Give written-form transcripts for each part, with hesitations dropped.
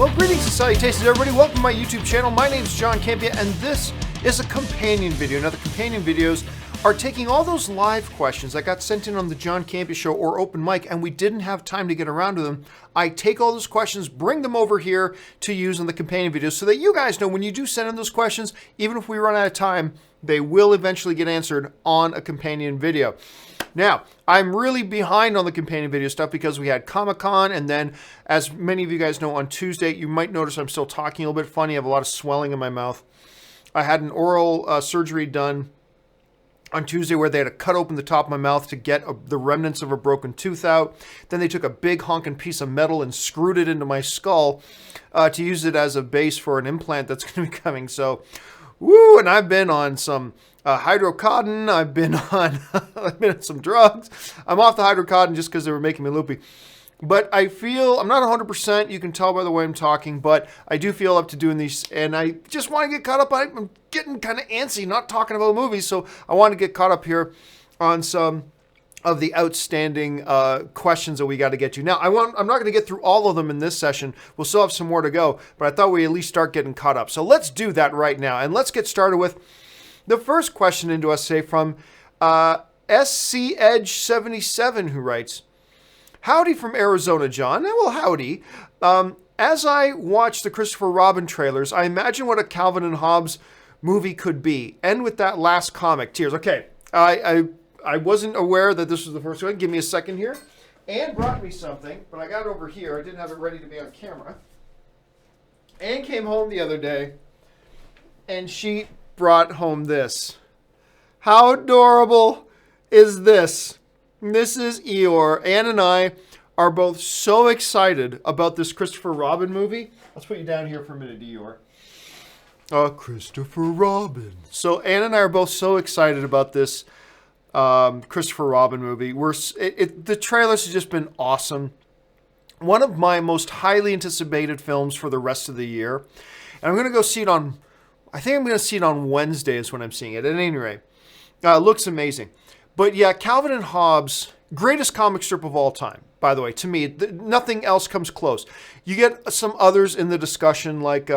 Well, greetings and salutations, everybody. Welcome to my YouTube channel. My name is John Campia, and this is a companion video. Now, the companion videos are taking all those live questions that got sent in on the John Campia Show or Open Mic, and we didn't have time to get around to them. I take all those questions, bring them over here to use in the companion videos so that you guys know when you do send in those questions, even if we run out of time, they will eventually get answered on a companion video. Now, I'm really behind on the companion video stuff because we had Comic-Con, and then, as many of you guys know, on Tuesday, you might notice I'm still talking a little bit funny. I have a lot of swelling in my mouth. I had an oral surgery done on Tuesday where they had to cut open the top of my mouth to get the remnants of a broken tooth out. Then they took a big honking piece of metal and screwed it into my skull to use it as a base for an implant that's going to be coming. So, woo, and I've been on some hydrocodone. I've been on some drugs. I'm off the hydrocodone just because they were making me loopy. But I feel, I'm not 100%, you can tell by the way I'm talking, but I do feel up to doing these, and I just want to get caught up. I'm getting kind of antsy, not talking about movies, so I want to get caught up here on some of the outstanding questions that we got to get to. Now, I'm not going to get through all of them in this session. We'll still have some more to go, but I thought we'd at least start getting caught up. So let's do that right now, and let's get started with the first question into us today from SC Edge 77, who writes, "Howdy from Arizona, John." Well, howdy. As I watch the Christopher Robin trailers, I imagine what a Calvin and Hobbes movie could be. End with that last comic, tears. Okay, I wasn't aware that this was the first one. Give me a second here. Anne brought me something, but I got it over here. I didn't have it ready to be on camera. Anne came home the other day, and she brought home this. How adorable is this? This is Eeyore. Anne and I are both so excited about this Christopher Robin movie. Let's put you down here for a minute, Eeyore. Christopher Robin. So Anne and I are both so excited about this Christopher Robin movie. The trailers have just been awesome. One of my most highly anticipated films for the rest of the year. And I'm going to go see it on, I think I'm going to see it on Wednesday is when I'm seeing it. At any rate, it looks amazing. But yeah, Calvin and Hobbes, greatest comic strip of all time, by the way, to me. Nothing else comes close. You get some others in the discussion like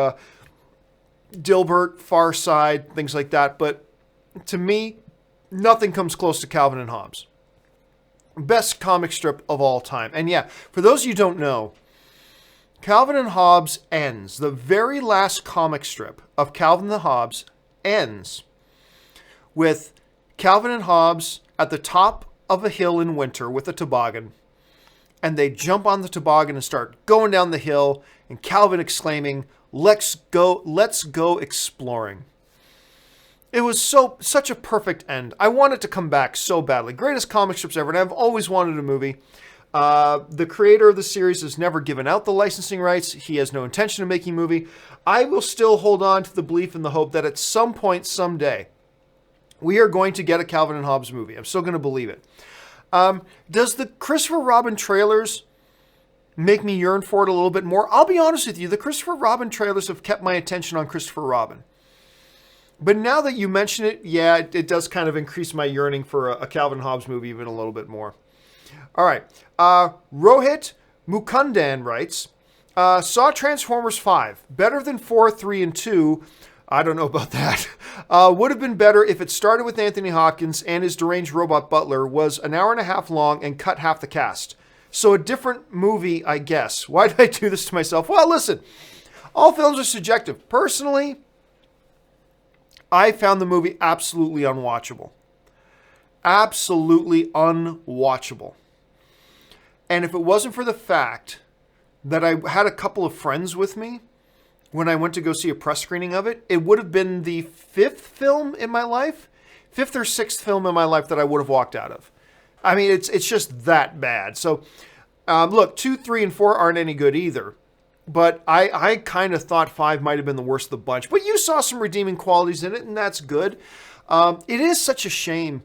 Dilbert, Far Side, things like that. But to me, nothing comes close to Calvin and Hobbes. Best comic strip of all time. And yeah, for those of you who don't know, Calvin and Hobbes ends. The very last comic strip of Calvin and Hobbes ends with Calvin and Hobbes at the top of a hill in winter with a toboggan. And they jump on the toboggan and start going down the hill. And Calvin exclaiming, let's go exploring. It was such a perfect end. I wanted to come back so badly. Greatest comic strips ever, and I've always wanted a movie. The creator of the series has never given out the licensing rights. He has no intention of making a movie. I will still hold on to the belief and the hope that at some point, someday, we are going to get a Calvin and Hobbes movie. I'm still going to believe it. Does the Christopher Robin trailers make me yearn for it a little bit more? I'll be honest with you. The Christopher Robin trailers have kept my attention on Christopher Robin. But now that you mention it, yeah, it does kind of increase my yearning for a Calvin and Hobbes movie even a little bit more. All right. Rohit Mukundan writes, saw Transformers 5. Better than 4, 3, and 2. I don't know about that. Would have been better if it started with Anthony Hopkins and his deranged robot butler, was an hour and a half long, and cut half the cast. So a different movie, I guess. Why did I do this to myself? Well, listen, all films are subjective. Personally, I found the movie absolutely unwatchable. Absolutely unwatchable. And if it wasn't for the fact that I had a couple of friends with me when I went to go see a press screening of it, it would have been the fifth film in my life, fifth or sixth film in my life that I would have walked out of. I mean, it's just that bad. So, look, 2, 3, and 4 aren't any good either. But I kind of thought 5 might have been the worst of the bunch. But you saw some redeeming qualities in it, and that's good. It is such a shame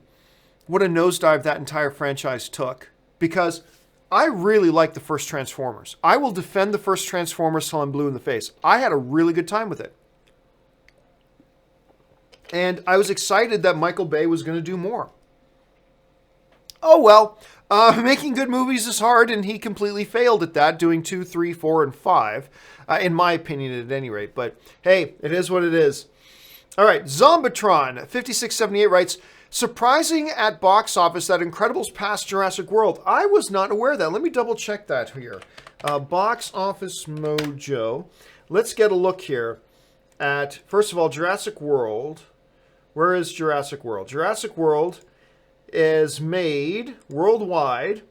what a nosedive that entire franchise took. Because I really like the first Transformers. I will defend the first Transformers till I'm blue in the face. I had a really good time with it. And I was excited that Michael Bay was going to do more. Oh well, making good movies is hard, and he completely failed at that, doing 2, 3, 4, and 5, in my opinion, at any rate. But hey, it is what it is. All right, Zombitron 5678 writes, surprising at box office that Incredibles passed Jurassic World. I was not aware of that. Let me double check that here. Box Office Mojo. Let's get a look here at, first of all, Jurassic World. Where is Jurassic World? Jurassic World is made worldwide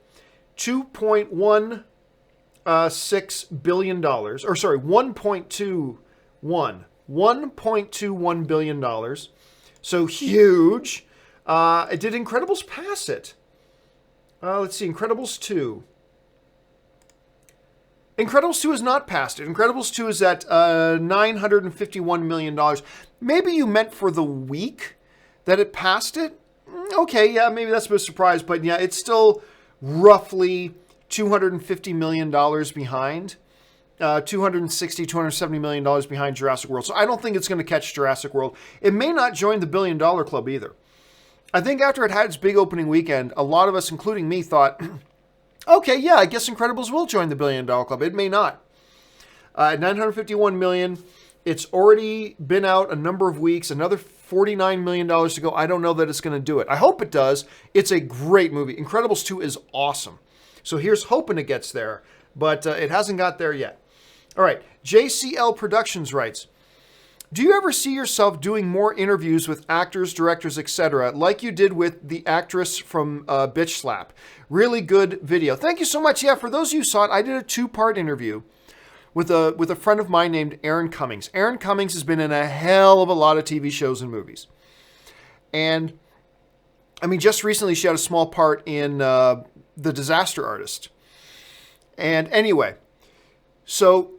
$2.16 billion. Or sorry, $1.21 billion. So huge. Did Incredibles pass it? Let's see, Incredibles 2. Incredibles 2 has not passed it. Incredibles 2 is at $951 million. Maybe you meant for the week that it passed it? Okay, yeah, maybe that's a bit of a surprise, but yeah, it's still roughly $250 million behind. $270 million behind Jurassic World. So I don't think it's going to catch Jurassic World. It may not join the $1 billion club either. I think after it had its big opening weekend, a lot of us, including me, thought, okay, yeah, I guess Incredibles will join the $1 billion club. It may not. 951 million. It's already been out a number of weeks. Another $49 million to go. I don't know that it's going to do it. I hope it does. It's a great movie. Incredibles 2 is awesome. So here's hoping it gets there, but it hasn't got there yet. All right. JCL Productions writes, do you ever see yourself doing more interviews with actors, directors, etc., like you did with the actress from Bitch Slap? Really good video. Thank you so much. Yeah, for those of you who saw it, I did a 2-part interview with a friend of mine named Erin Cummings. Erin Cummings has been in a hell of a lot of TV shows and movies. And, I mean, just recently she had a small part in The Disaster Artist. And anyway, so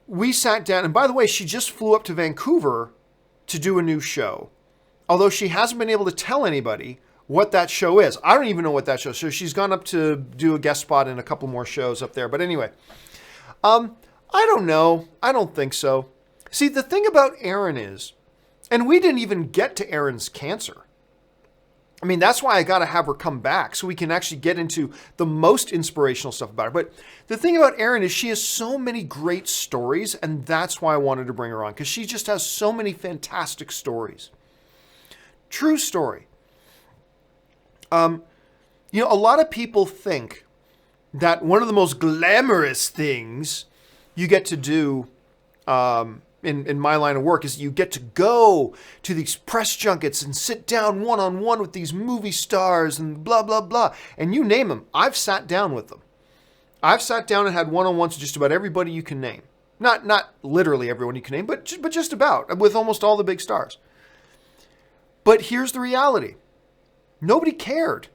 we sat down, and by the way, she just flew up to Vancouver to do a new show. Although she hasn't been able to tell anybody what that show is. I don't even know what that show is. So she's gone up to do a guest spot in a couple more shows up there. But anyway, I don't know. I don't think so. See, the thing about Erin is, and we didn't even get to Erin's cancer. I mean, that's why I got to have her come back so we can actually get into the most inspirational stuff about her. But the thing about Erin is she has so many great stories, and that's why I wanted to bring her on, because she just has so many fantastic stories. True story. A lot of people think that one of the most glamorous things you get to do in my line of work is you get to go to these press junkets and sit down one-on-one with these movie stars and blah, blah, blah. And you name them. I've sat down with them. I've sat down and had one-on-ones with just about everybody you can name. Not literally everyone you can name, but just about, with almost all the big stars. But here's the reality. Nobody cared.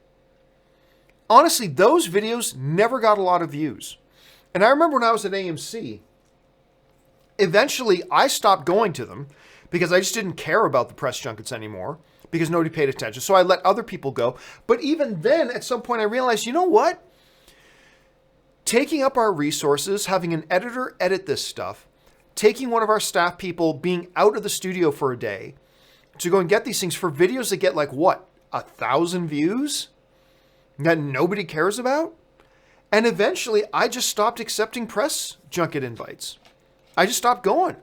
Honestly, those videos never got a lot of views. And I remember when I was at AMC, eventually I stopped going to them because I just didn't care about the press junkets anymore because nobody paid attention. So I let other people go. But even then, at some point I realized, you know what? Taking up our resources, having an editor edit this stuff, taking one of our staff people being out of the studio for a day to go and get these things for videos that get like what? 1,000 views that nobody cares about? And eventually I just stopped accepting press junket invites. I just stopped going.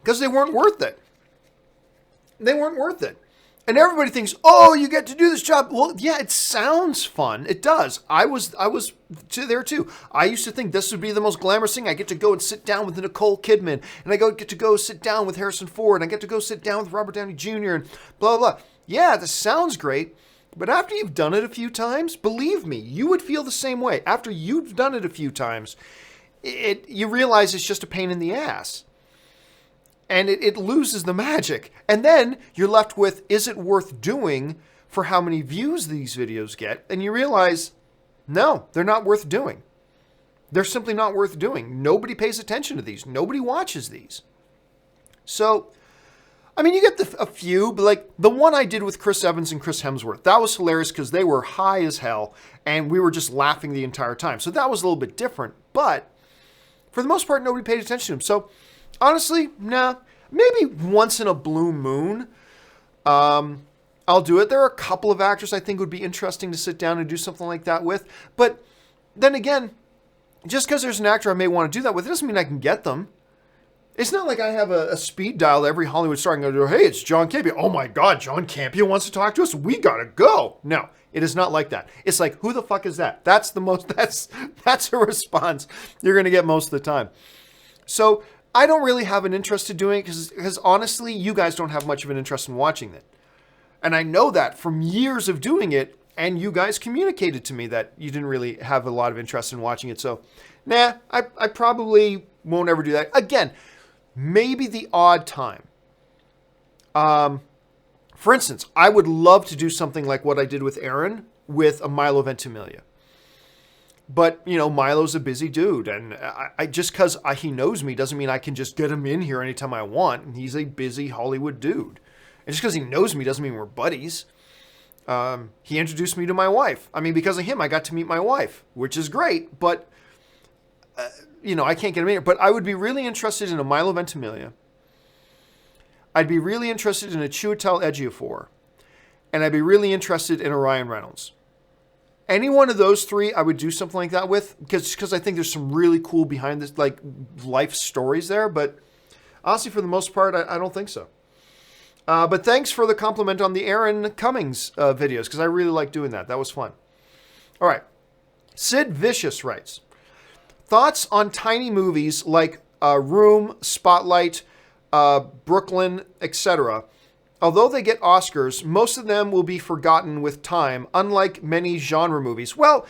Because they weren't worth it. They weren't worth it. And everybody thinks, oh, you get to do this job. Well, yeah, it sounds fun. It does. I was there too. I used to think this would be the most glamorous thing. I get to go and sit down with Nicole Kidman. And I get to go sit down with Harrison Ford. And I get to go sit down with Robert Downey Jr. and blah, blah, blah. Yeah, this sounds great. But after you've done it a few times, believe me, you would feel the same way. After you've done it a few times, you realize it's just a pain in the ass. And it loses the magic. And then you're left with, is it worth doing for how many views these videos get? And you realize, no, they're not worth doing. They're simply not worth doing. Nobody pays attention to these. Nobody watches these. So, I mean, you get a few, but like the one I did with Chris Evans and Chris Hemsworth, that was hilarious because they were high as hell and we were just laughing the entire time. So that was a little bit different, but for the most part, nobody paid attention to them. So honestly, nah, maybe once in a blue moon, I'll do it. There are a couple of actors I think would be interesting to sit down and do something like that with. But then again, just because there's an actor I may want to do that with, it doesn't mean I can get them. It's not like I have a speed dial to every Hollywood star and go, hey, it's John Campea. Oh my God, John Campea wants to talk to us. We gotta go. No, it is not like that. It's like, who the fuck is that? That's a response you're gonna get most of the time. So I don't really have an interest in doing it because honestly, you guys don't have much of an interest in watching it. And I know that from years of doing it, and you guys communicated to me that you didn't really have a lot of interest in watching it. So, nah, I probably won't ever do that. Again, maybe the odd time. For instance, I would love to do something like what I did with Aaron with a Milo Ventimiglia. But, you know, Milo's a busy dude. And I just because he knows me doesn't mean I can just get him in here anytime I want. And he's a busy Hollywood dude. And just because he knows me doesn't mean we're buddies. He introduced me to my wife. I mean, because of him, I got to meet my wife, which is great. But, you know, I can't get him in here. But I would be really interested in a Milo Ventimiglia. I'd be really interested in a Chiwetel Ejiofor. And I'd be really interested in a Ryan Reynolds. Any one of those three, I would do something like that with. Because I think there's some really cool behind this, like, life stories there. But honestly, for the most part, I don't think so. But thanks for the compliment on the Aaron Cummings videos, because I really like doing that. That was fun. All right. Sid Vicious writes, thoughts on tiny movies like Room, Spotlight, Brooklyn, etc. Although they get Oscars, most of them will be forgotten with time, unlike many genre movies. Well,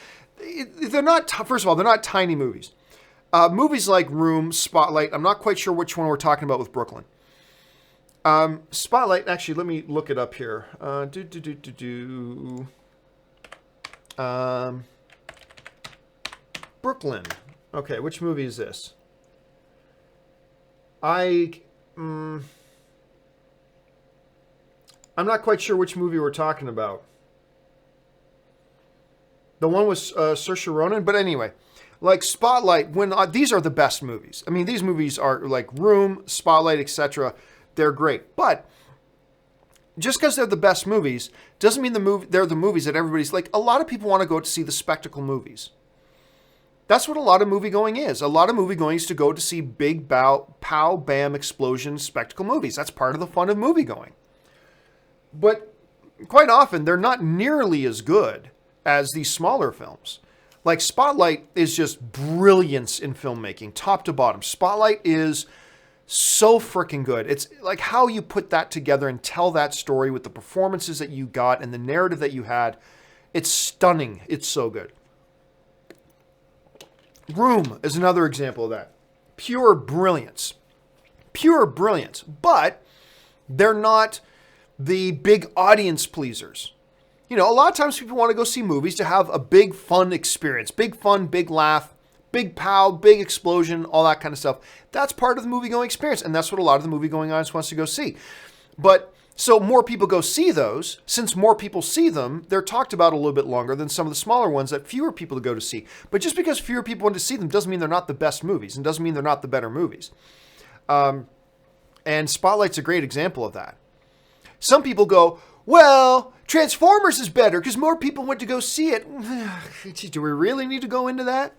they're not, first of all, they're not tiny movies. Movies like Room, Spotlight, I'm not quite sure which one we're talking about with Brooklyn. Spotlight, actually, let me look it up here. Brooklyn. Okay, which movie is this? I'm not quite sure which movie we're talking about. The one with Saoirse Ronan, but anyway, like Spotlight, when these are the best movies. I mean, these movies are like Room, Spotlight, etc. They're great, but just because they're the best movies doesn't mean they're the movies that everybody's like. A lot of people want to go to see the spectacle movies. That's what a lot of movie going is. A lot of movie going is to go to see big pow, bam, explosion, spectacle movies. That's part of the fun of movie going. But quite often, they're not nearly as good as these smaller films. Like Spotlight is just brilliance in filmmaking, top to bottom. Spotlight is so freaking good. It's like how you put that together and tell that story with the performances that you got and the narrative that you had. It's stunning. It's so good. Room is another example of that. Pure brilliance. Pure brilliance. But they're not the big audience pleasers. You know, a lot of times people want to go see movies to have a big fun experience. Big fun, big laugh, big pow, big explosion, all that kind of stuff. That's part of the movie-going experience, and that's what a lot of the movie-going audience wants to go see. But, so more people go see those. Since more people see them, they're talked about a little bit longer than some of the smaller ones that fewer people go to see. But just because fewer people want to see them doesn't mean they're not the best movies, and doesn't mean they're not the better movies. And Spotlight's a great example of that. Some people go, well, Transformers is better because more people went to go see it. Do we really need to go into that?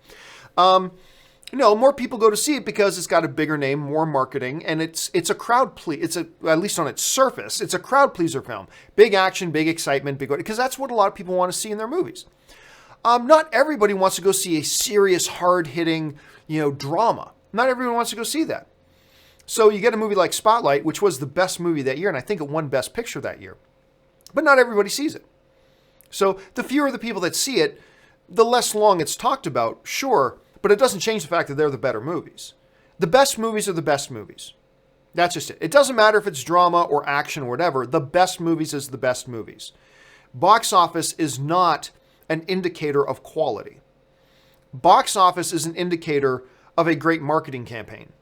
No, more people go to see it because it's got a bigger name, more marketing, and it's a crowd pleaser. At least on its surface, it's a crowd pleaser film. Big action, big excitement, because that's what a lot of people want to see in their movies. Not everybody wants to go see a serious, hard-hitting, drama. Not everyone wants to go see that. So you get a movie like Spotlight, which was the best movie that year, and I think it won Best Picture that year. But not everybody sees it. So the fewer the people that see it, the less long it's talked about, sure, but it doesn't change the fact that they're the better movies. The best movies are the best movies. That's just it. It doesn't matter if it's drama or action or whatever. The best movies is the best movies. Box office is not an indicator of quality. Box office is an indicator of a great marketing campaign.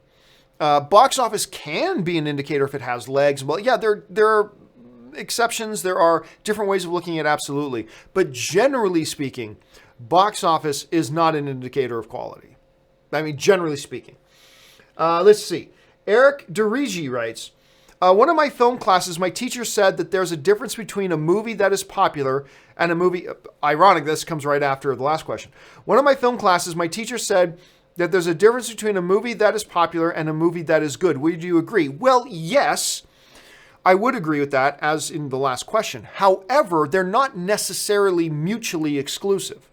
Box office can be an indicator if it has legs. Well, yeah, there are exceptions. There are different ways of looking at it, absolutely. But generally speaking, box office is not an indicator of quality. I mean, generally speaking. Let's see. Eric DeRigi writes, One of my film classes, my teacher said that there's a difference between a movie that is popular and a movie, ironic, this comes right after the last question. One of my film classes, my teacher said that there's a difference between a movie that is popular and a movie that is good. Would you agree? Well, yes, I would agree with that, as in the last question. However, they're not necessarily mutually exclusive.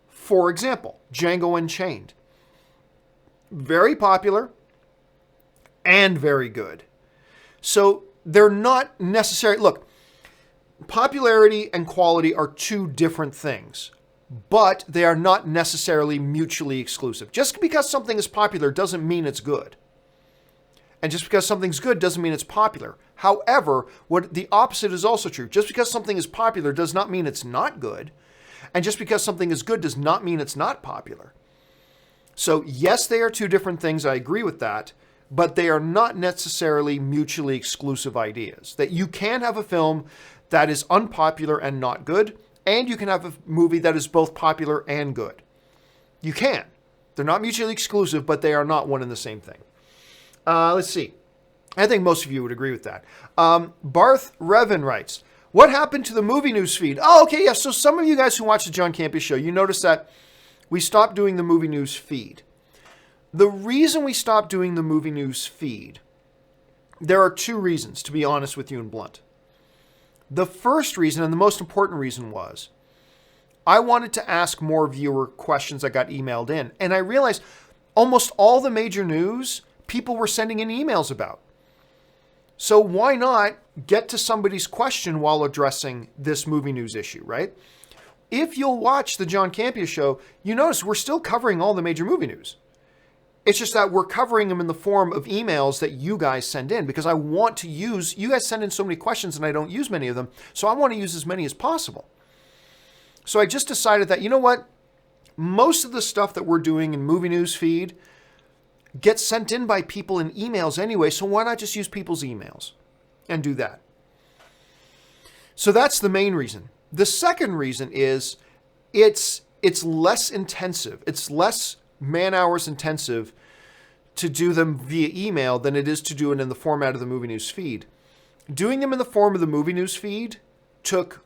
For example, Django Unchained. Very popular and very good. So they're not necessarily, look, popularity and quality are two different things, but they are not necessarily mutually exclusive. Just because something is popular doesn't mean it's good. And just because something's good doesn't mean it's popular. However, what the opposite is also true. Just because something is popular does not mean it's not good. And just because something is good does not mean it's not popular. So yes, they are two different things. I agree with that. But they are not necessarily mutually exclusive ideas. That you can have a film that is unpopular and not good, and you can have a movie that is both popular and good. You can. They're not mutually exclusive, but they are not one and the same thing. Let's see. I think most of you would agree with that. Barth Revin writes, what happened to the movie news feed? Oh, okay, yeah. So some of you guys who watch the John Campea show, you notice that we stopped doing the movie news feed. The reason we stopped doing the movie news feed, there are two reasons, to be honest with you and blunt. The first reason, and the most important reason, was I wanted to ask more viewer questions that got emailed in. And I realized almost all the major news people were sending in emails about. So why not get to somebody's question while addressing this movie news issue, right? If you'll watch the John Campea show, you notice we're still covering all the major movie news. It's just that we're covering them in the form of emails that you guys send in, because I want to use, you guys send in so many questions and I don't use many of them, so I want to use as many as possible. So I just decided that, you know what, most of the stuff that we're doing in movie news feed gets sent in by people in emails anyway, so why not just use people's emails and do that? So that's the main reason. The second reason is it's less intensive. It's less man-hours intensive to do them via email than it is to do it in the format of the movie news feed. Doing them in the form of the movie news feed took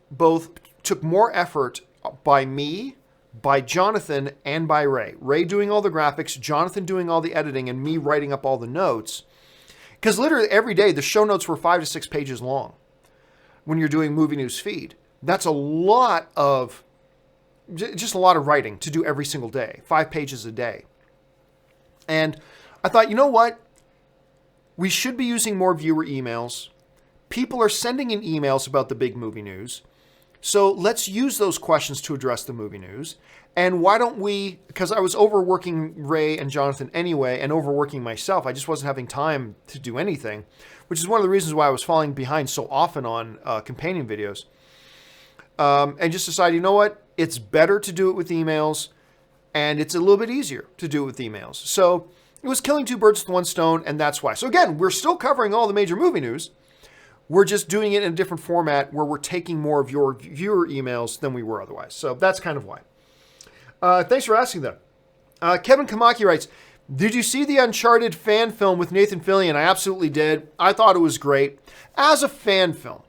more effort by me, by Jonathan, and by Ray. Ray doing all the graphics, Jonathan doing all the editing, and me writing up all the notes. Because literally every day the show notes were 5 to 6 pages long when you're doing movie news feed. That's a lot of just a lot of writing to do every single day, 5 pages a day. And I thought, you know what? We should be using more viewer emails. People are sending in emails about the big movie news. So let's use those questions to address the movie news. And why don't we, because I was overworking Ray and Jonathan anyway, and overworking myself. I just wasn't having time to do anything, which is one of the reasons why I was falling behind so often on companion videos. And just decided, you know what? It's better to do it with emails, and it's a little bit easier to do it with emails. So it was killing two birds with one stone, and that's why. So again, we're still covering all the major movie news. We're just doing it in a different format where we're taking more of your viewer emails than we were otherwise. So that's kind of why. Thanks for asking that. Kevin Kamaki writes, did you see the Uncharted fan film with Nathan Fillion? I absolutely did. I thought it was great. As a fan film,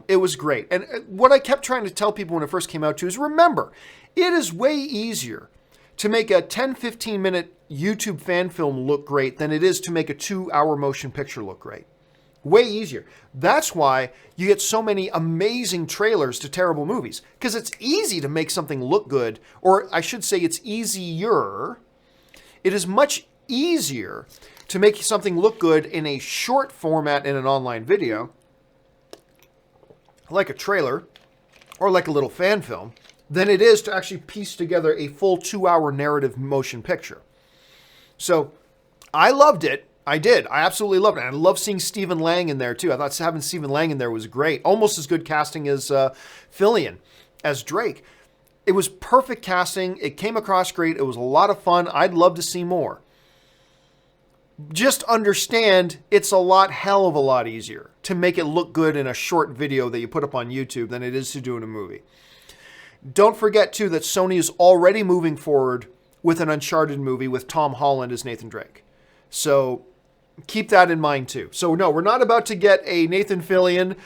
it was great. And what I kept trying to tell people when it first came out too is, remember, it is way easier to make a 10, 15 minute YouTube fan film look great than it is to make a 2-hour motion picture look great. Way easier. That's why you get so many amazing trailers to terrible movies, because it's easy to make something look good, or I should say it's easier. It is much easier to make something look good in a short format in an online video, like a trailer or like a little fan film, than it is to actually piece together a full 2-hour narrative motion picture. So I loved it. I did. I absolutely loved it. And I love seeing Stephen Lang in there too. I thought having Stephen Lang in there was great. Almost as good casting as Fillion, as Drake. It was perfect casting. It came across great. It was a lot of fun. I'd love to see more. Just understand it's a hell of a lot easier to make it look good in a short video that you put up on YouTube than it is to do in a movie. Don't forget too that Sony is already moving forward with an Uncharted movie with Tom Holland as Nathan Drake. So keep that in mind too. So no, we're not about to get a Nathan Fillion,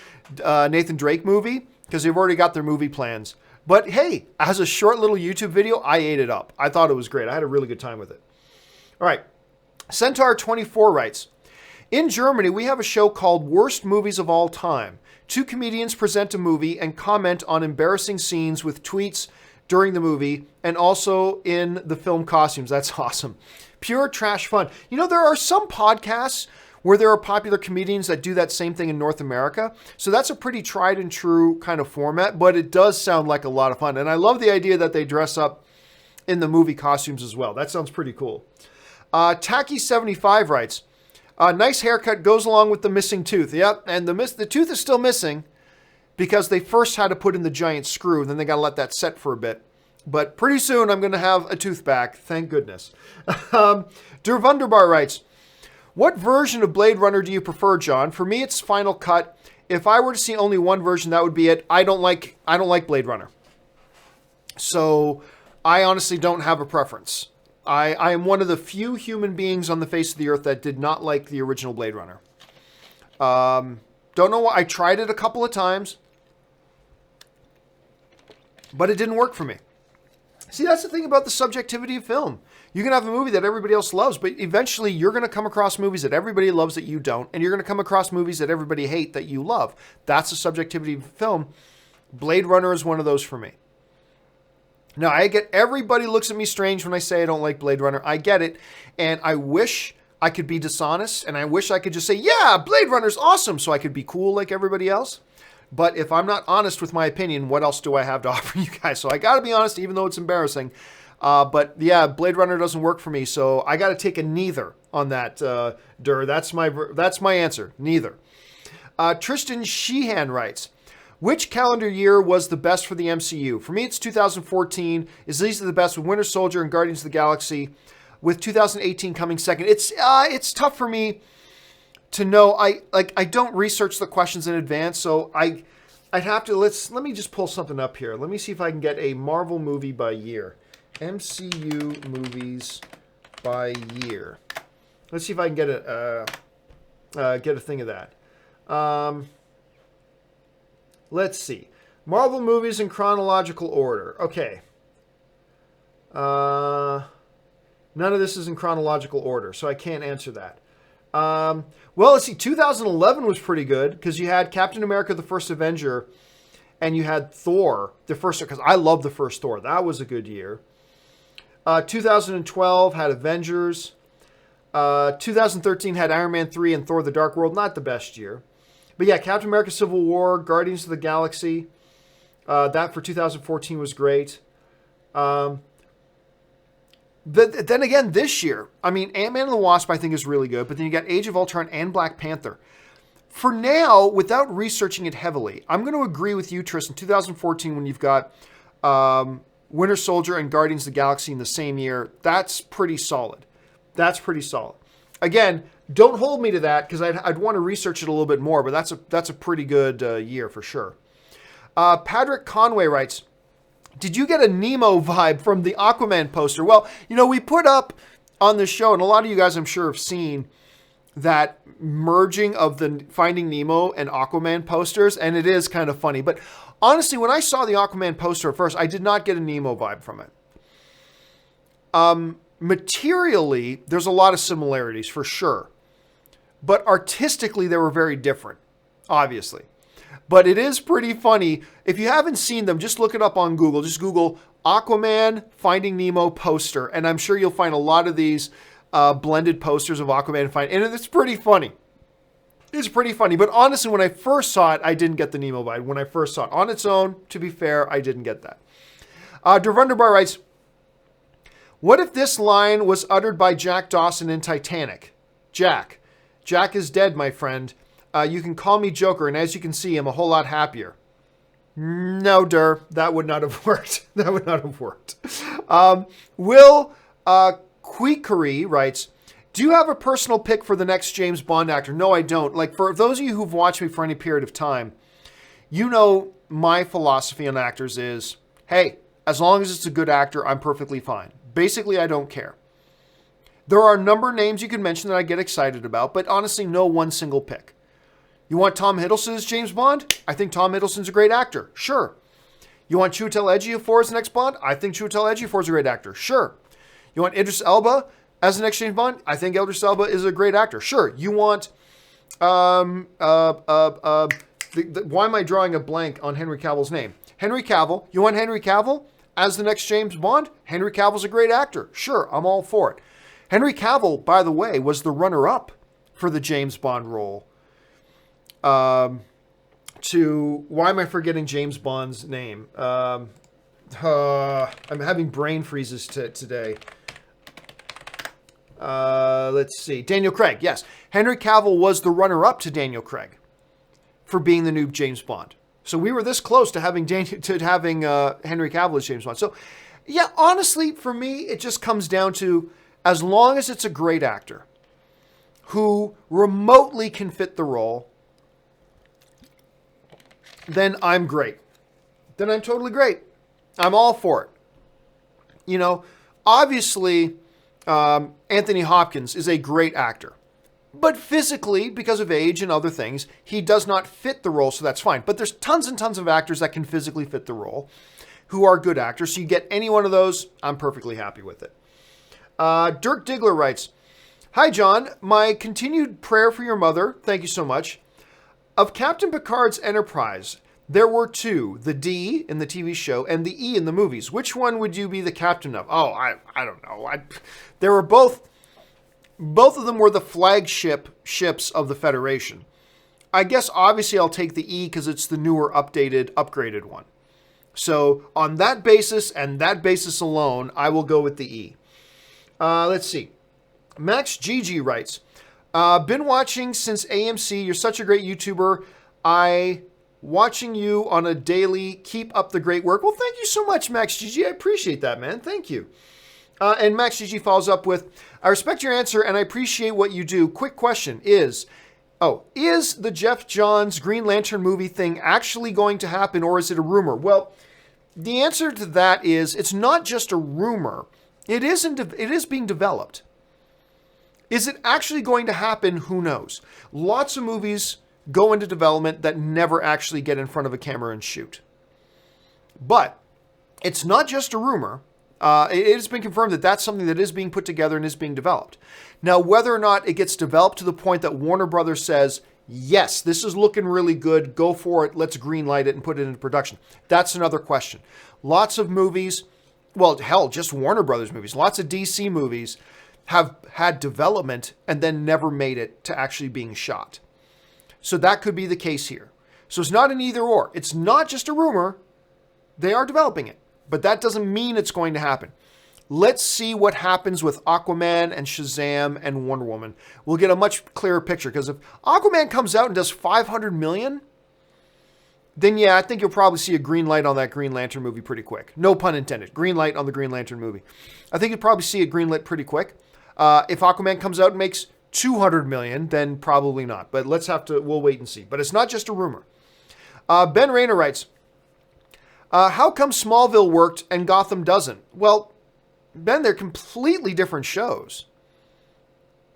Nathan Drake movie because they've already got their movie plans. But hey, as a short little YouTube video, I ate it up. I thought it was great. I had a really good time with it. All right. Centaur24 writes, in Germany, we have a show called Worst Movies of All Time. 2 comedians present a movie and comment on embarrassing scenes with tweets during the movie and also in the film costumes. That's awesome. Pure trash fun. You know, there are some podcasts where there are popular comedians that do that same thing in North America. So that's a pretty tried and true kind of format, but it does sound like a lot of fun. And I love the idea that they dress up in the movie costumes as well. That sounds pretty cool. Tacky75 writes, nice haircut goes along with the missing tooth. Yep, and the tooth is still missing because they first had to put in the giant screw, then they got to let that set for a bit. But pretty soon I'm going to have a tooth back, thank goodness. Der Wunderbar writes, what version of Blade Runner do you prefer, John? For me, it's Final Cut. If I were to see only one version, that would be it. I don't like Blade Runner. So I honestly don't have a preference. I am one of the few human beings on the face of the earth that did not like the original Blade Runner. Don't know why. I tried it a couple of times, but it didn't work for me. See, that's the thing about the subjectivity of film. You can have a movie that everybody else loves, but eventually you're going to come across movies that everybody loves that you don't, and you're going to come across movies that everybody hates that you love. That's the subjectivity of film. Blade Runner is one of those for me. Now, I get everybody looks at me strange when I say I don't like Blade Runner. I get it, and I wish I could be dishonest, and I wish I could just say, yeah, Blade Runner's awesome, so I could be cool like everybody else. But if I'm not honest with my opinion, what else do I have to offer you guys? So I got to be honest, even though it's embarrassing. But yeah, Blade Runner doesn't work for me, so I got to take a neither on that, Dur. That's my answer, neither. Tristan Sheehan writes, which calendar year was the best for the MCU? For me, it's 2014. These are the best with Winter Soldier and Guardians of the Galaxy, with 2018 coming second. It's tough for me to know. I don't research the questions in advance, so I'd have to let me just pull something up here. Let me see if I can get a Marvel movie by year. MCU movies by year. Let's see if I can get a thing of that. Let's see. Marvel movies in chronological order. Okay. None of this is in chronological order, so I can't answer that. Well, let's see. 2011 was pretty good because you had Captain America, the First Avenger, and you had Thor, the first, because I love the first Thor. That was a good year. 2012 had Avengers. 2013 had Iron Man 3 and Thor: The Dark World. Not the best year. But yeah, Captain America Civil War, Guardians of the Galaxy. That for 2014 was great. Then again, this year, I mean, Ant-Man and the Wasp I think is really good. But then you got Age of Ultron and Black Panther. For now, without researching it heavily, I'm going to agree with you, Tristan. 2014, when you've got Winter Soldier and Guardians of the Galaxy in the same year, that's pretty solid. That's pretty solid. Again, don't hold me to that because I'd want to research it a little bit more, but that's a pretty good year for sure. Patrick Conway writes, did you get a Nemo vibe from the Aquaman poster? Well, you know, we put up on the show, and a lot of you guys I'm sure have seen that merging of the Finding Nemo and Aquaman posters, and it is kind of funny. But honestly, when I saw the Aquaman poster at first, I did not get a Nemo vibe from it. Materially, there's a lot of similarities for sure. But artistically, they were very different, obviously. But it is pretty funny. If you haven't seen them, just look it up on Google. Just Google Aquaman Finding Nemo poster, and I'm sure you'll find a lot of these blended posters of Aquaman and it's pretty funny. It's pretty funny. But honestly, when I first saw it, I didn't get the Nemo vibe. When I first saw it on its own, to be fair, I didn't get that. Der Wunderbar writes, what if this line was uttered by Jack Dawson in Titanic? Jack is dead, my friend. You can call me Joker, and as you can see, I'm a whole lot happier. No, Dur, that would not have worked. That would not have worked. Will Queekery writes, do you have a personal pick for the next James Bond actor? No, I don't. Like, for those of you who've watched me for any period of time, you know my philosophy on actors is, hey, as long as it's a good actor, I'm perfectly fine. Basically, I don't care. There are a number of names you can mention that I get excited about, but honestly, no one single pick. You want Tom Hiddleston as James Bond? I think Tom Hiddleston's a great actor. Sure. You want Chiwetel Ejiofor as the next Bond? I think Chiwetel Ejiofor is a great actor. Sure. You want Idris Elba as the next James Bond? I think Idris Elba is a great actor. Sure. You want why am I drawing a blank on Henry Cavill's name? Henry Cavill. You want Henry Cavill as the next James Bond? Henry Cavill's a great actor. Sure, I'm all for it. Henry Cavill, by the way, was the runner-up for the James Bond role. Why am I forgetting James Bond's name? I'm having brain freezes today. Let's see. Daniel Craig, yes. Henry Cavill was the runner-up to Daniel Craig for being the new James Bond. So we were this close to having Henry Cavill as James Bond. So, yeah, honestly, for me, it just comes down to, as long as it's a great actor who remotely can fit the role, then I'm great. Then I'm totally great. I'm all for it. You know, obviously, Anthony Hopkins is a great actor. But physically, because of age and other things, he does not fit the role, so that's fine. But there's tons and tons of actors that can physically fit the role who are good actors. So you get any one of those, I'm perfectly happy with it. Dirk Diggler writes, "Hi, John. My continued prayer for your mother, thank you so much. Of Captain Picard's Enterprise, there were two, the D in the TV show and the E in the movies. Which one would you be the captain of?" Oh, I don't know. They were both of them were the flagship ships of the Federation. I guess obviously I'll take the E because it's the newer, updated, upgraded one. So on that basis and that basis alone, I will go with the E. Let's see. Max GG writes, been watching since AMC. You're such a great YouTuber. Watching you on a daily. Keep up the great work. Well, thank you so much, Max GG. I appreciate that, man. Thank you. And Max GG follows up with, I respect your answer and I appreciate what you do. Quick question is the Jeff Johns Green Lantern movie thing actually going to happen, or is it a rumor? Well, the answer to that is it's not just a rumor. It is being developed. Is it actually going to happen? Who knows? Lots of movies go into development that never actually get in front of a camera and shoot. But it's not just a rumor. It has been confirmed that that's something that is being put together and is being developed. Now, whether or not it gets developed to the point that Warner Brothers says, yes, this is looking really good, go for it, let's greenlight it and put it into production, that's another question. Lots of movies, well, hell, just Warner Brothers movies, lots of DC movies have had development and then never made it to actually being shot. So that could be the case here. So it's not an either or. It's not just a rumor. They are developing it. But that doesn't mean it's going to happen. Let's see what happens with Aquaman and Shazam and Wonder Woman. We'll get a much clearer picture, because if Aquaman comes out and does $500 million, then yeah, I think you'll probably see a green light on that Green Lantern movie pretty quick. No pun intended. Green light on the Green Lantern movie. I think you'll probably see it greenlit pretty quick. If Aquaman comes out and makes $200 million, then probably not. But we'll wait and see. But it's not just a rumor. Ben Rayner writes, how come Smallville worked and Gotham doesn't? Well, Ben, they're completely different shows.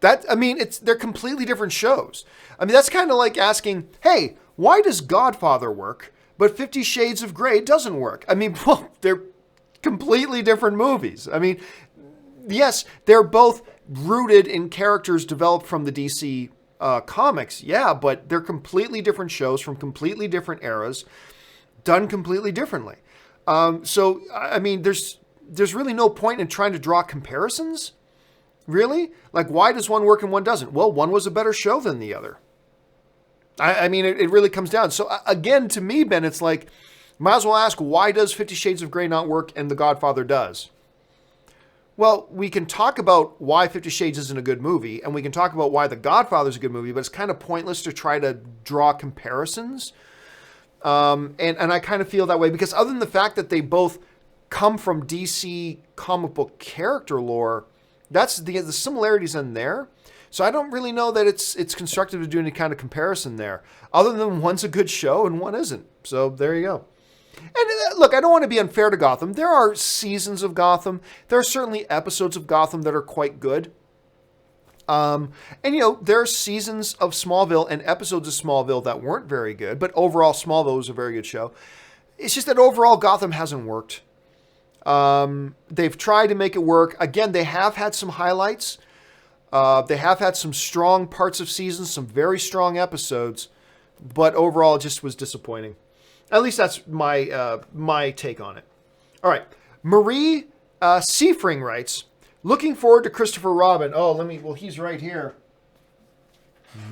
They're completely different shows. I mean, that's kind of like asking, hey, why does Godfather work, but 50 Shades of Grey doesn't work? I mean, well, they're completely different movies. I mean, yes, they're both rooted in characters developed from the DC comics, yeah, but they're completely different shows from completely different eras, done completely differently. So, I mean, there's really no point in trying to draw comparisons. Really? Like, why does one work and one doesn't? Well, one was a better show than the other. I mean, it really comes down. So, again, to me, Ben, it's like, might as well ask, why does 50 Shades of Grey not work and The Godfather does? Well, we can talk about why 50 Shades isn't a good movie, and we can talk about why The Godfather is a good movie, but it's kind of pointless to try to draw comparisons. And I kind of feel that way because other than the fact that they both come from DC comic book character lore, that's the similarities in there. So I don't really know that it's constructive to do any kind of comparison there, other than one's a good show and one isn't. So there you go. And look, I don't want to be unfair to Gotham. There are seasons of Gotham. There are certainly episodes of Gotham that are quite good. And, there are seasons of Smallville and episodes of Smallville that weren't very good, but overall, Smallville was a very good show. It's just that overall, Gotham hasn't worked. They've tried to make it work. Again, they have had some highlights. They have had some strong parts of seasons, some very strong episodes, but overall, it just was disappointing. At least that's my take on it. All right. Marie Seifring writes, looking forward to Christopher Robin. Well, he's right here.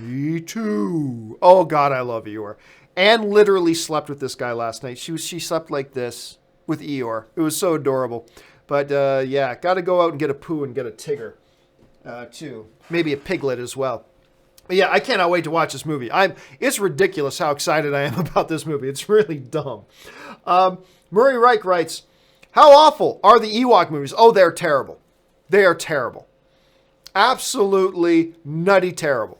Me too. Oh, God, I love Eeyore. Anne literally slept with this guy last night. She slept like this with Eeyore. It was so adorable. But, yeah, got to go out and get a poo and get a Tigger, too. Maybe a Piglet as well. But, yeah, I cannot wait to watch this movie. It's ridiculous how excited I am about this movie. It's really dumb. Murray Reich writes, how awful are the Ewok movies? Oh, they're terrible. They are terrible. Absolutely nutty terrible.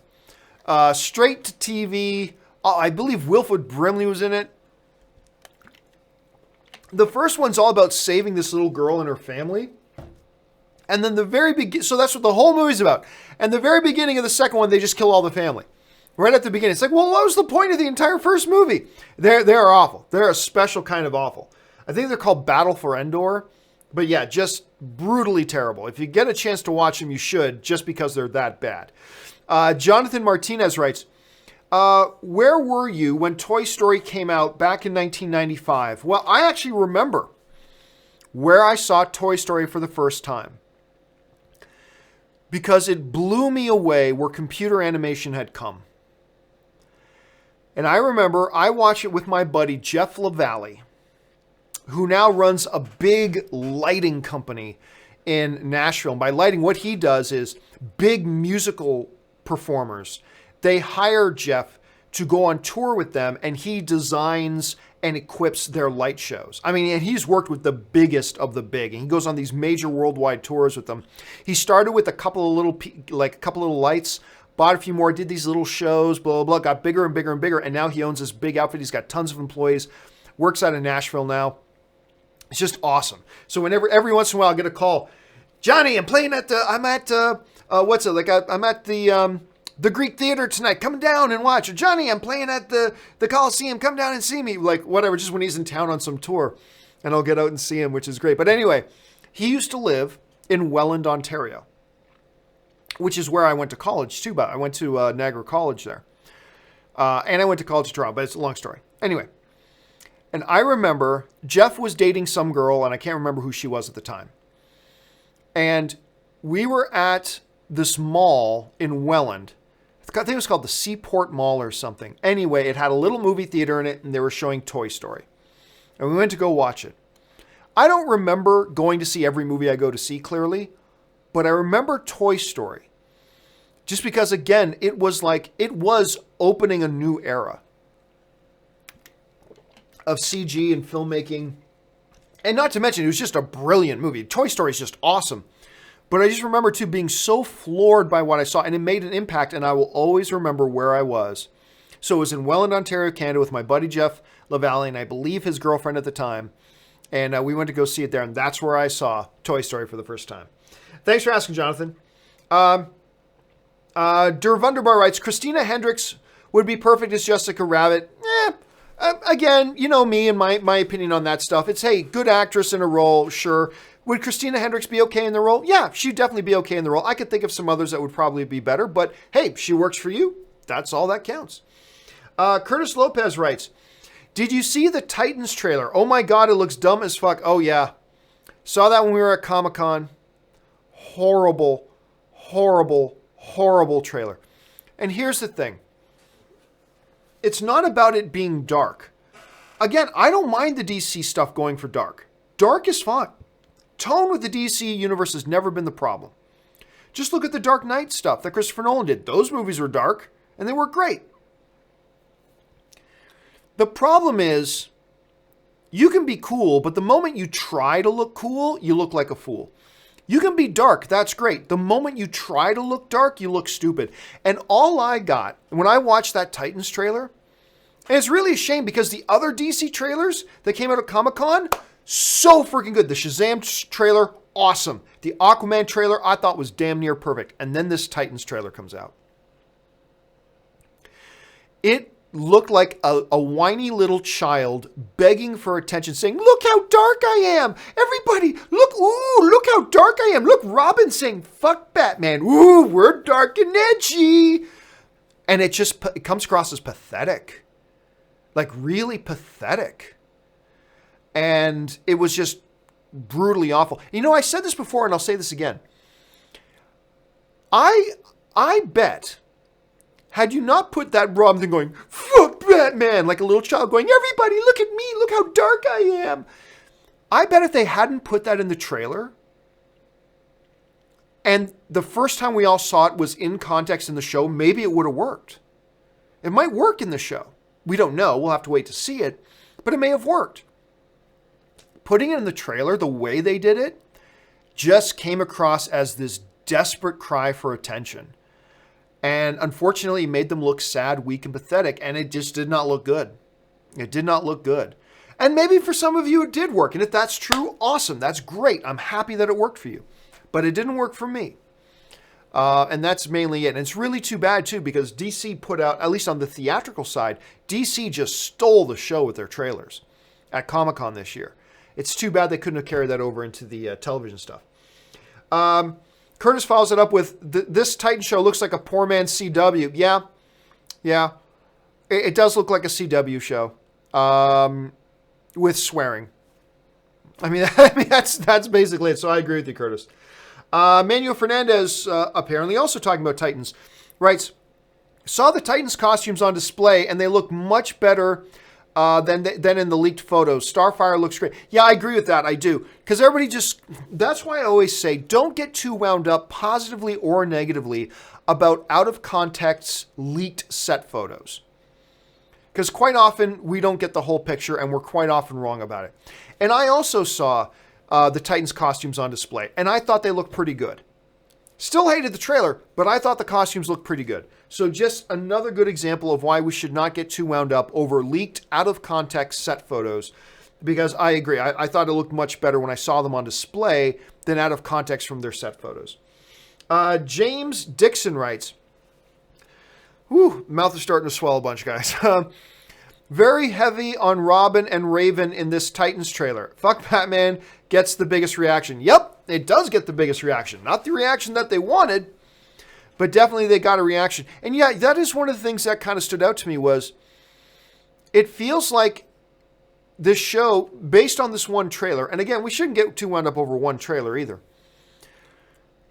Straight to TV. I believe Wilford Brimley was in it. The first one's all about saving this little girl and her family. And then so that's what the whole movie's about. And the very beginning of the second one, they just kill all the family. Right at the beginning. It's like, well, what was the point of the entire first movie? They're awful. They're a special kind of awful. I think they're called Battle for Endor. But yeah, just brutally terrible. If you get a chance to watch them, you should, just because they're that bad. Jonathan Martinez writes, where were you when Toy Story came out back in 1995? Well, I actually remember where I saw Toy Story for the first time, because it blew me away where computer animation had come. And I remember I watched it with my buddy Jeff LaValle, who now runs a big lighting company in Nashville. And by lighting, what he does is big musical performers. They hire Jeff to go on tour with them, and he designs and equips their light shows. I mean, and he's worked with the biggest of the big, and he goes on these major worldwide tours with them. He started with a couple of little lights, bought a few more, did these little shows, blah, blah, blah, got bigger and bigger and bigger, and now he owns this big outfit. He's got tons of employees, works out of Nashville now. It's just awesome. So whenever, every once in a while, I get a call, Johnny, I'm at the Greek Theater tonight. Come down and watch. Or Johnny, I'm playing at the Coliseum. Come down and see me. Like, whatever, just when he's in town on some tour. And I'll get out and see him, which is great. But anyway, he used to live in Welland, Ontario, which is where I went to college too. But I went to Niagara College there. And I went to college in Toronto, but it's a long story. Anyway, and I remember Jeff was dating some girl, and I can't remember who she was at the time. And we were at this mall in Welland. I think it was called the Seaport Mall or something. Anyway, it had a little movie theater in it, and they were showing Toy Story. And we went to go watch it. I don't remember going to see every movie I go to see clearly, but I remember Toy Story. Just because, again, it was opening a new era of CG and filmmaking. And not to mention, it was just a brilliant movie. Toy Story is just awesome. But I just remember, too, being so floored by what I saw, and it made an impact, and I will always remember where I was. So it was in Welland, Ontario, Canada, with my buddy Jeff LaValle, and I believe his girlfriend at the time. And we went to go see it there, and that's where I saw Toy Story for the first time. Thanks for asking, Jonathan. Der Wunderbar writes, Christina Hendricks would be perfect as Jessica Rabbit. Again, you know me and my opinion on that stuff. It's, hey, good actress in a role, sure. Would Christina Hendricks be okay in the role? Yeah, she'd definitely be okay in the role. I could think of some others that would probably be better, but hey, she works for you. That's all that counts. Curtis Lopez writes, did you see the Titans trailer? Oh my God, it looks dumb as fuck. Oh yeah. Saw that when we were at Comic-Con. Horrible, horrible, horrible trailer. And here's the thing. It's not about it being dark. Again, I don't mind the DC stuff going for dark. Dark is fine. Tone with the DC universe has never been the problem. Just look at the Dark Knight stuff that Christopher Nolan did. Those movies were dark, and they were great. The problem is, you can be cool, but the moment you try to look cool, you look like a fool. You can be dark, that's great. The moment you try to look dark, you look stupid. And all I got, when I watched that Titans trailer, and it's really a shame because the other DC trailers that came out of Comic-Con, so freaking good. The Shazam trailer, awesome. The Aquaman trailer I thought was damn near perfect. And then this Titans trailer comes out. It looked like a whiny little child begging for attention, saying, look how dark I am. Everybody, look, ooh, look how dark I am. Look, Robin saying, fuck Batman. Ooh, we're dark and edgy. And it comes across as pathetic. Like really pathetic. And it was just brutally awful. You know, I said this before and I'll say this again. I bet, had you not put that Robin thing going, fuck Batman, like a little child going, everybody look at me, look how dark I am. I bet if they hadn't put that in the trailer, and the first time we all saw it was in context in the show, maybe it would have worked. It might work in the show. We don't know. We'll have to wait to see it. But it may have worked. Putting it in the trailer, the way they did it, just came across as this desperate cry for attention. And unfortunately, it made them look sad, weak, and pathetic. And it just did not look good. It did not look good. And maybe for some of you it did work. And if that's true, awesome. That's great. I'm happy that it worked for you. But it didn't work for me. And that's mainly it. And it's really too bad, too, because DC put out, at least on the theatrical side, DC just stole the show with their trailers at Comic-Con this year. It's too bad they couldn't have carried that over into the television stuff. Curtis follows it up with, this Titan show looks like a poor man's CW. Yeah. It does look like a CW show with swearing. I mean, that's basically it. So I agree with you, Curtis. Manuel Fernandez, apparently also talking about Titans, writes, saw the Titans costumes on display and they look much better than in the leaked photos. Starfire looks great. Yeah, I agree with that. I do. Because everybody that's why I always say, don't get too wound up positively or negatively about out of context leaked set photos. Because quite often we don't get the whole picture and we're quite often wrong about it. And I also saw the Titans costumes on display, and I thought they looked pretty good. Still hated the trailer, but I thought the costumes looked pretty good. So just another good example of why we should not get too wound up over leaked, out-of-context set photos, because I agree. I thought it looked much better when I saw them on display than out of context from their set photos. James Dixon writes, whew, mouth is starting to swell a bunch, guys. Very heavy on Robin and Raven in this Titans trailer. Fuck Batman gets the biggest reaction. Yep, it does get the biggest reaction. Not the reaction that they wanted, but definitely they got a reaction. And yeah, that is one of the things that kind of stood out to me was it feels like this show, based on this one trailer, and again, we shouldn't get too wound up over one trailer either.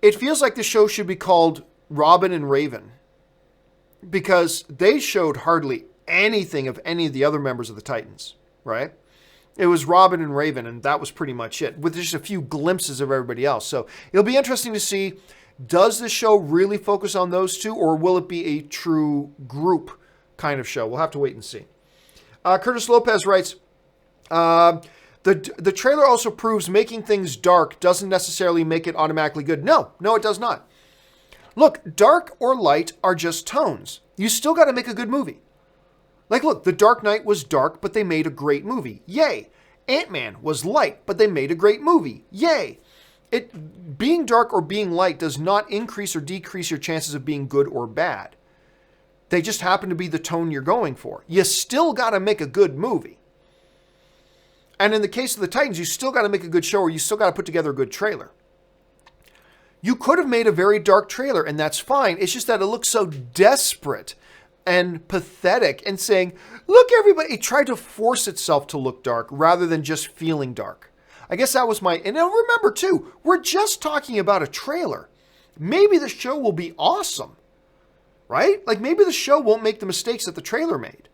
It feels like the show should be called Robin and Raven because they showed hardly anything of any of the other members of the Titans, right? It was Robin and Raven, and that was pretty much it, with just a few glimpses of everybody else. So it'll be interesting to see, does the show really focus on those two, or will it be a true group kind of show? We'll have to wait and see. Curtis Lopez writes, the trailer also proves making things dark doesn't necessarily make it automatically good. No, it does not. Look, dark or light are just tones. You still got to make a good movie. Like, look, The Dark Knight was dark, but they made a great movie. Yay. Ant-Man was light, but they made a great movie. Yay. Being dark or being light does not increase or decrease your chances of being good or bad. They just happen to be the tone you're going for. You still got to make a good movie. And in the case of the Titans, you still got to make a good show, or you still got to put together a good trailer. You could have made a very dark trailer, and that's fine. It's just that it looks so desperate and pathetic and saying, look, everybody, it tried to force itself to look dark rather than just feeling dark. I guess that was and now remember too, we're just talking about a trailer. Maybe the show will be awesome, right? Like maybe the show won't make the mistakes that the trailer made.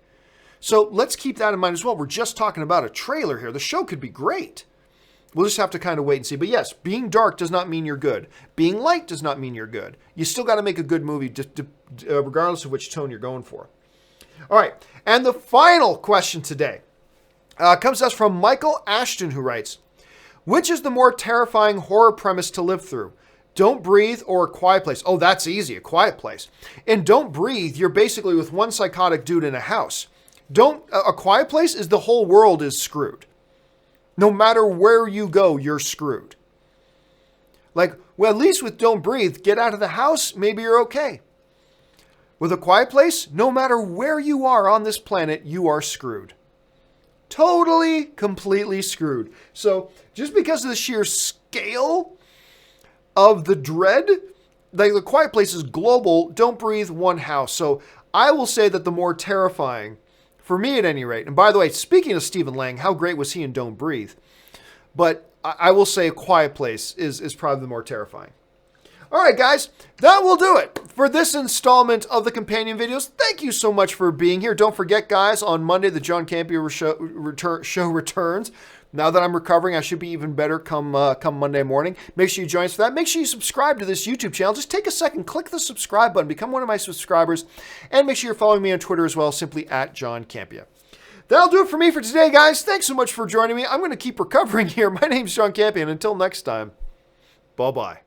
So let's keep that in mind as well. We're just talking about a trailer here. The show could be great. We'll just have to kind of wait and see. But yes, being dark does not mean you're good. Being light does not mean you're good. You still got to make a good movie regardless of which tone you're going for. All right. And the final question today comes to us from Michael Ashton, who writes, which is the more terrifying horror premise to live through? Don't Breathe or A Quiet Place? Oh, that's easy. A Quiet Place. In Don't Breathe, you're basically with one psychotic dude in a house. A Quiet Place is the whole world is screwed. No matter where you go, you're screwed. Like, well, at least with Don't Breathe, get out of the house, maybe you're okay. With A Quiet Place, no matter where you are on this planet, you are screwed. Totally, completely screwed. So just because of the sheer scale of the dread, like The Quiet Place is global, Don't Breathe, one house. So I will say that the more terrifying, for me at any rate, and by the way, speaking of Stephen Lang, how great was he in Don't Breathe? But I will say A Quiet Place is probably the more terrifying. All right, guys, that will do it for this installment of the companion videos. Thank you so much for being here. Don't forget, guys, on Monday, the John Campea show returns. Now that I'm recovering, I should be even better come Monday morning. Make sure you join us for that. Make sure you subscribe to this YouTube channel. Just take a second, click the subscribe button, become one of my subscribers, and make sure you're following me on Twitter as well, simply at John Campea. That'll do it for me for today, guys. Thanks so much for joining me. I'm going to keep recovering here. My name's John Campea, and until next time, bye-bye.